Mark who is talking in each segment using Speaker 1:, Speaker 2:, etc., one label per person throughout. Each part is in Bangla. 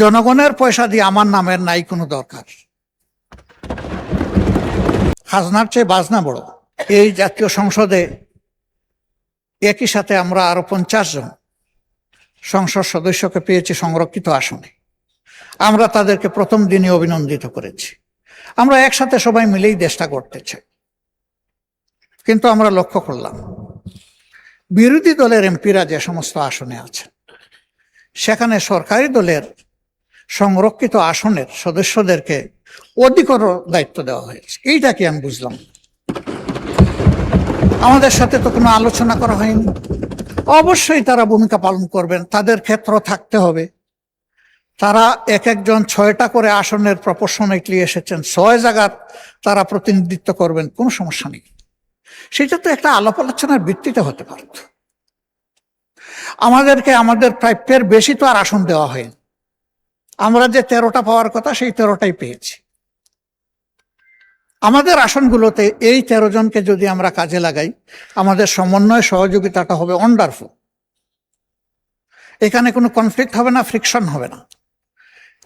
Speaker 1: জনগণের পয়সা দিয়ে আমার নামের নাই কোনো দরকার। খাজনার চেয়ে বাজনা বড়। এই জাতীয় সংসদে একই সাথে আমরা আরো 50 জন সংসদ সদস্যকে পেয়েছি সংরক্ষিত আসনে। আমরা তাদেরকে প্রথম দিনে অভিনন্দিত করেছি। আমরা একসাথে সবাই মিলেই দেশটা করতে চাই। কিন্তু আমরা লক্ষ্য করলাম বিরোধী দলের এমপিরা যে সমস্ত আসনে আছেন সেখানে সরকারি দলের সংরক্ষিত আসনের সদস্যদেরকে অধিকতর দায়িত্ব দেওয়া হয়েছে। এইটা কি আমি বুঝলাম। আমাদের সাথে তো কোনো আলোচনা করা হয়নি। অবশ্যই তারা ভূমিকা পালন করবেন, তাদের ক্ষেত্র থাকতে হবে। তারা এক একজন 6টা করে আসনের প্রপোর্শনেটলি এসেছেন, 6 জায়গার তারা প্রতিনিধিত্ব করবেন, কোনো সমস্যা নেই। সেটা তো একটা আলাপ আলোচনার ভিত্তিতে হতে পারত। আমাদেরকে আমাদের প্রাপ্যের বেশি তো আর আসন দেওয়া হয়নি। আমরা যে 13টা পাওয়ার কথা সেই 13টাই পেয়েছি। আমাদের আসনগুলোতে এই 13 জনকে যদি আমরা কাজে লাগাই, আমাদের সমন্বয় সহযোগিতাটা হবে ওয়ান্ডারফুল। এখানে কোনো কনফ্লিক্ট হবে না, ফ্রিকশন হবে না।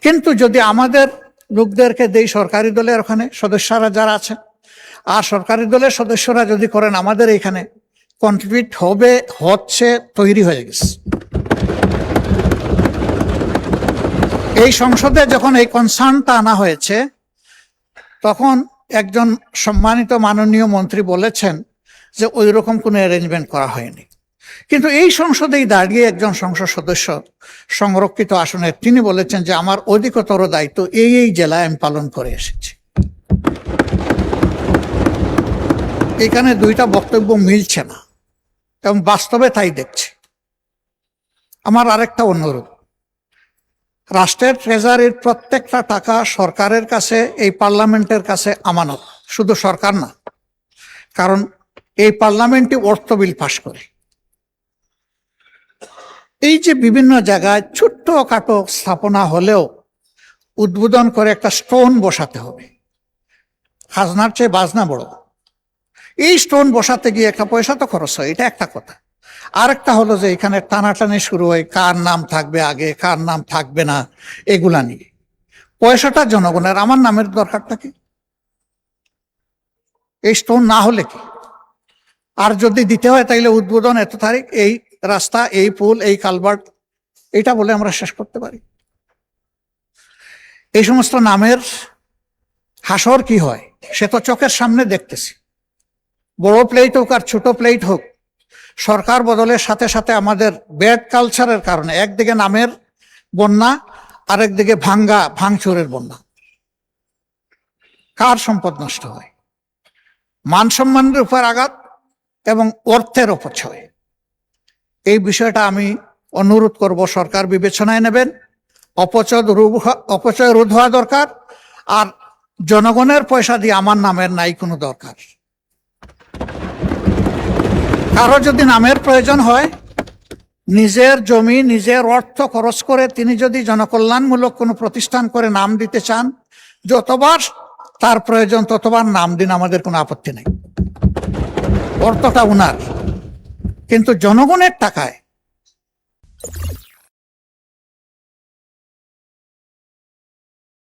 Speaker 1: কিন্তু যদি আমাদের লোকদেরকে দেই সরকারি দলের ওখানে সদস্যরা যারা আছে, আর সরকারি দলের সদস্যরা যদি করেন আমাদের এখানে, কনফ্লিক্ট হবে, হচ্ছে, তৈরি হয়ে গেছে। এই সংসদে যখন এই কনসার্নটা আনা হয়েছে তখন একজন সম্মানিত মাননীয় মন্ত্রী বলেছেন যে ওই রকম কোনো অ্যারেঞ্জমেন্ট করা হয়নি। কিন্তু এই সংসদেই দাঁড়িয়ে একজন সংসদ সদস্য সংরক্ষিত আসনের তিনি বলেছেন যে আমার অধিকতর দায়িত্ব এই জেলায় আমি পালন করে এসেছি। এখানে দুইটা বক্তব্য মিলছে না এবং বাস্তবে তাই দেখছি। আমার আরেকটা অনুরোধ, রাষ্ট্রের ট্রেজারির প্রত্যেকটা টাকা সরকারের কাছে, এই পার্লামেন্টের কাছে আমানত। শুধু সরকার না, কারণ এই পার্লামেন্টই অর্থ বিল পাশ করে। এই যে বিভিন্ন জায়গায় ছোট্ট খাটো স্থাপনা হলেও উদ্বোধন করে একটা স্টোন বসাতে হবে। খাজনার চেয়ে বাজনা বড়। এই স্টোন বসাতে গিয়ে একটা পয়সা তো খরচ হয়, এটা একটা কথা। আরেকটা হলো যে এখানে টানাটানি শুরু হয়, কার নাম থাকবে আগে, কার নাম থাকবে না, এগুলা নিয়ে। পয়সাটা জনগণের, আমার নামের দরকারটা কি? এই স্টোন না হলে কি? আর যদি দিতে হয় তাইলে উদ্বোধন এত তারিখ, এই রাস্তা, এই পুল, এই কালভার্ট, এটা বলে আমরা শেষ করতে পারি। এই সমস্ত নামের হাসর কি হয় সে তো চোখের সামনে দেখতেছি। বড় প্লেট হোক আর ছোট প্লেট হোক, সরকার বদলের সাথে সাথে আমাদের ব্যাড কালচারের কারণে একদিকে নামের বন্যা, আরেকদিকে ভাঙচুরের বন্যা। কার সম্পদ নষ্ট হয়, মান সম্মানের উপর আঘাত এবং অর্থের অপচয়। এই বিষয়টা আমি অনুরোধ করব সরকার বিবেচনায় নেবেন। অপচয় রোধ হওয়া দরকার। আর জনগণের পয়সা দিয়ে আমার নামের নাই কোনো দরকার। কারো যদি নামের প্রয়োজন হয়, নিজের জমি, নিজের অর্থ খরচ করে তিনি যদি জনকল্যাণমূলক কোনো প্রতিষ্ঠান করে নাম দিতে চান, যতবার তার প্রয়োজন ততবার নাম দিন, আমাদের কোনো আপত্তি নেই। অর্থটা উনার, কিন্তু জনগণের টাকায়